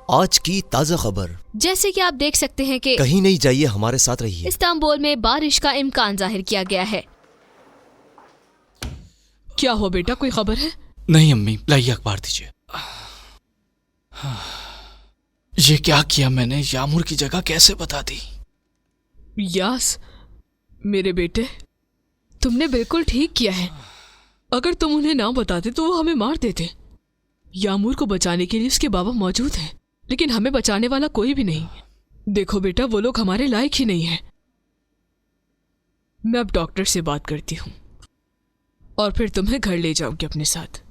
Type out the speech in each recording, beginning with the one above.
आज की ताज़ा खबर। जैसे कि आप देख सकते हैं कि कहीं नहीं जाइए, हमारे साथ रहिए। इस्तांबुल में बारिश का इम्कान जाहिर किया गया है। क्या हो बेटा, कोई खबर है? नहीं अम्मी, लाइए अखबार दीजिए। ये क्या किया मैंने? यामुर की जगह कैसे बता दी? यास, मेरे बेटे, तुमने बिल्कुल ठीक किया है। अगर तुम उन्हें ना बताते तो वो हमें मार देते। यामुर को बचाने के लिए उसके बाबा मौजूद हैं, लेकिन हमें बचाने वाला कोई भी नहीं। देखो बेटा, वो लोग हमारे लायक ही नहीं है। मैं अब डॉक्टर से बात करती हूँ और फिर तुम्हें घर ले जाऊंगी अपने साथ।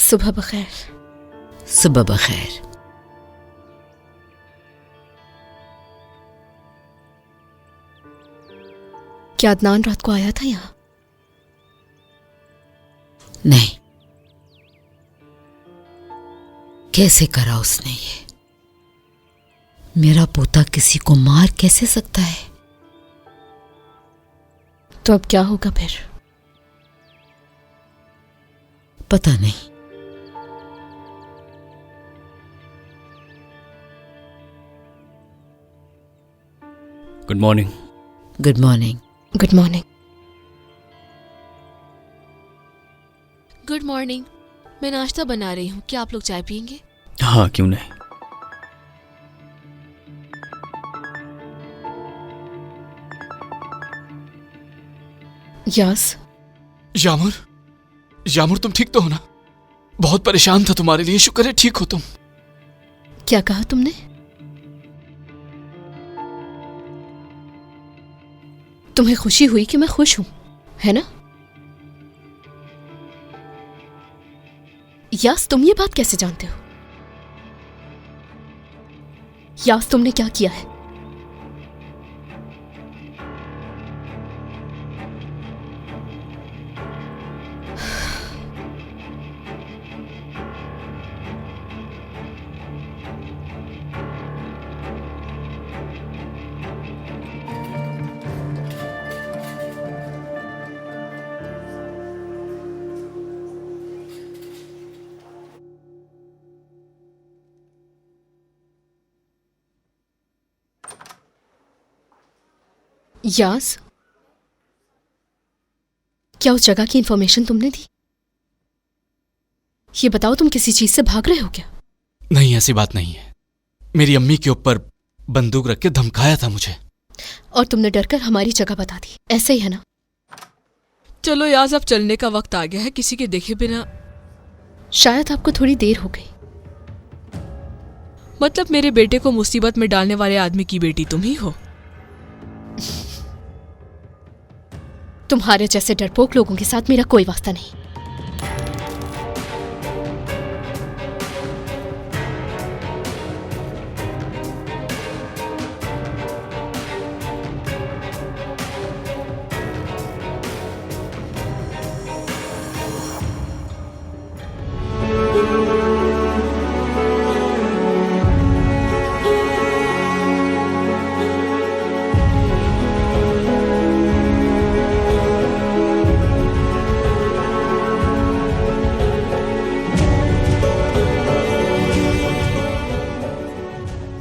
सुबह बखैर। सुबह बखैर। क्या अदनान रात को आया था यहाँ? नहीं, कैसे करा उसने ये? मेरा पोता किसी को मार कैसे सकता है? तो अब क्या होगा फिर? पता नहीं। Good morning. Good morning. Good morning. Good morning. मैं नाश्ता बना रही हूँ, क्या आप लोग चाय पियेंगे? हाँ, क्यों नहीं। यास। यामुर, यामुर तुम ठीक तो हो ना? बहुत परेशान था तुम्हारे लिए, शुक्र है ठीक हो तुम। क्या कहा तुमने? तुम्हें खुशी हुई कि मैं खुश हूं, है ना? यास, तुम ये बात कैसे जानते हो? यास, तुमने क्या किया है? यास, क्या उस जगह की इंफॉर्मेशन तुमने दी? ये बताओ, तुम किसी चीज से भाग रहे हो क्या? नहीं, ऐसी बात नहीं है। मेरी अम्मी के ऊपर बंदूक रख के धमकाया था मुझे। और तुमने डरकर हमारी जगह बता दी, ऐसे ही है ना? चलो यास, अब चलने का वक्त आ गया है, किसी के देखे बिना। शायद आपको थोड़ी देर हो गई। मतलब मेरे बेटे को मुसीबत में डालने वाले आदमी की बेटी तुम ही हो। तुम्हारे जैसे डरपोक लोगों के साथ मेरा कोई वास्ता नहीं।